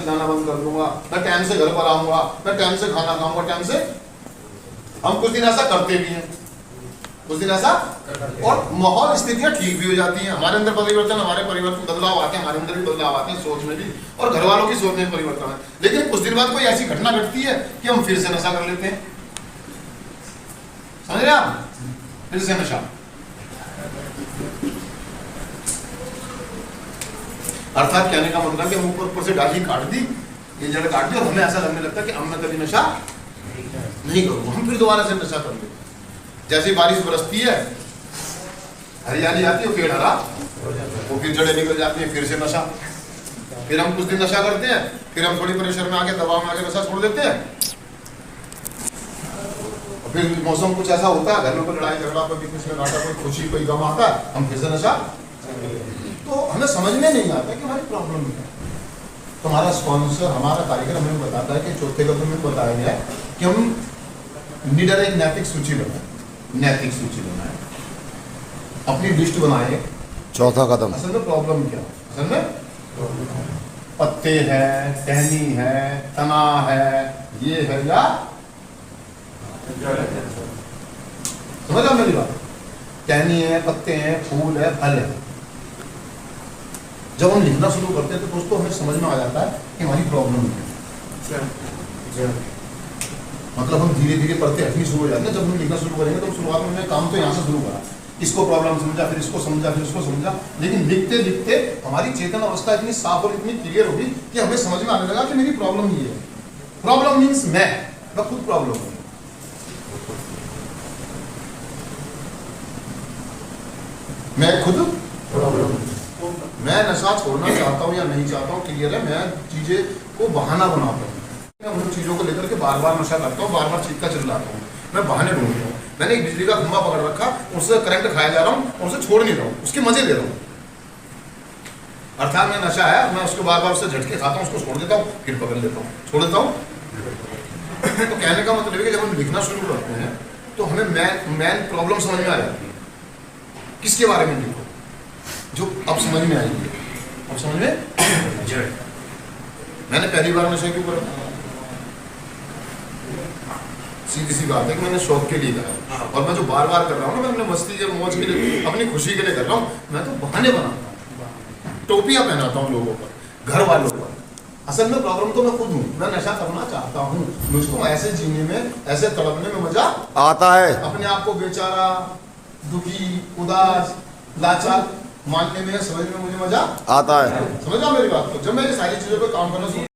खाना बंद कर दूंगा, मैं टाइम से घर पर आऊंगा, मैं टाइम से खाना खाऊंगा, टाइम से। हम कुछ दिन ऐसा करते भी हैं, कुछ दिन ऐसा, और माहौल स्थितियां ठीक भी हो जाती हैं, हमारे अंदर परिवर्तन, हमारे परिवर्तन बदलाव आते हैं, हमारे अंदर भी बदलाव आते हैं, सोच में भी, और घर वालों की सोच में परिवर्तन है। लेकिन कुछ दिन बाद कोई ऐसी घटना घटती है कि हम फिर से नशा कर लेते हैं। समझ रहे आप? फिर से नशा, अर्थात कहने का मतलब कि हम ऊपर से डाली काट दी, ये जड़ काट दी, और हमें ऐसा लगने लगता है कि हम कभी नशा नहीं करूंगा, हम फिर दोबारा से नशा कर लेते। जैसे बारिश बरसती है, हरियाली आती है, पेड़ हरा, वो फिर जड़ें निकल जाती हैं, फिर से नशा। फिर हम कुछ दिन नशा करते हैं, फिर हम थोड़ी प्रेशर में आके, दबाव में आके नशा छोड़ देते हैं। और फिर मौसम कुछ ऐसा होता है, घर में कोई लड़ाई झगड़ा, कोई कुछ नाटा, कोई खुशी, कोई गम आता है, हम फिर से नशा। तो हमें समझ में नहीं आता कि हमारी प्रॉब्लम क्या है। तो हमारा स्पॉन्सर, हमारा कार्यक्रम हमें बताता है कि चौथे कदम में बताया गया है कि हम लीडर एक नैतिक सूची बनाए, नैतिक सूची बनाए, अपनी लिस्ट बनाए। चौथा कदम। असल में प्रॉब्लम क्या है? असल में पत्ते है, टहनी है, तना है, ये है, या समझ मेरी बात? टहनी है, पत्ते हैं, फूल है, फल है। जब हम लिखना शुरू करते हैं तो दोस्तों हमें समझ में आ जाता है कि हमारी प्रॉब्लम क्या है। मतलब हम धीरे धीरे पढ़ते हटनी शुरू हो जाते हैं। जब हम लिखना शुरू करेंगे तो शुरुआत में हमने काम तो यहाँ से शुरू करा, इसको प्रॉब्लम समझा, फिर इसको समझा, फिर इसको समझा, लेकिन लिखते लिखते हमारी चेतन अवस्था इतनी साफ और इतनी क्लियर होगी कि हमें समझ में आने लगा कि मेरी प्रॉब्लम ये है। प्रॉब्लम मीन्स मैं खुद प्रॉब्लम हूँ। मैं खुद प्रॉब्लम, मैं नशा छोड़ना चाहता हूँ या नहीं चाहता हूँ, क्लियर है। मैं चीजें को बहाना बनाता हूँ, मैं उन चीजों को लेकर के बार बार नशा करता हूँ, बार बार चीखता चिल्लाता हूँ, मैं बहाने ढूंढता हूँ। मैंने एक बिजली का खंभा पकड़ रखा, उससे करंट खाया जा रहा हूँ और उसे छोड़ नहीं रहा हूँ, उसके मजे ले रहा हूँ। अर्थात मैं नशा है, मैं उसको बार बार उससे झटके खाता हूँ, उसको छोड़ देता हूँ, फिर पकड़ लेता हूँ, छोड़ देता हूँ। तो कहने का मतलब है कि जब हम लिखना शुरू करते हैं तो हमें मैन प्रॉब्लम समझ में आ जाती है। किसके बारे में लिखो जो अब समझ में आएगी, अब समझ में। मैंने पहली बार नशा क्यों करा? सीधी सी बात है कि मैंने शौक के लिए करा, और मैं जो बार बार कर रहा हूँ ना, मैं अपने मस्ती के मौज के लिए, अपनी खुशी के लिए कर रहा हूँ। मैं तो बहाने बनाता हूँ, टोपियां पहनाता हूँ लोगों पर, घर वालों पर। असल में प्रॉब्लम तो मैं खुद हूँ। मैं नशा करना चाहता हूँ, मुझको ऐसे जीने में, ऐसे तड़पने में मजा आता है, अपने आप को बेचारा, दुखी, उदास, लाचार मानने में, समझने में मुझे मजा आता है। समझा मेरी बात को? जब मैं ये सारी चीजों पर काम करना शुरू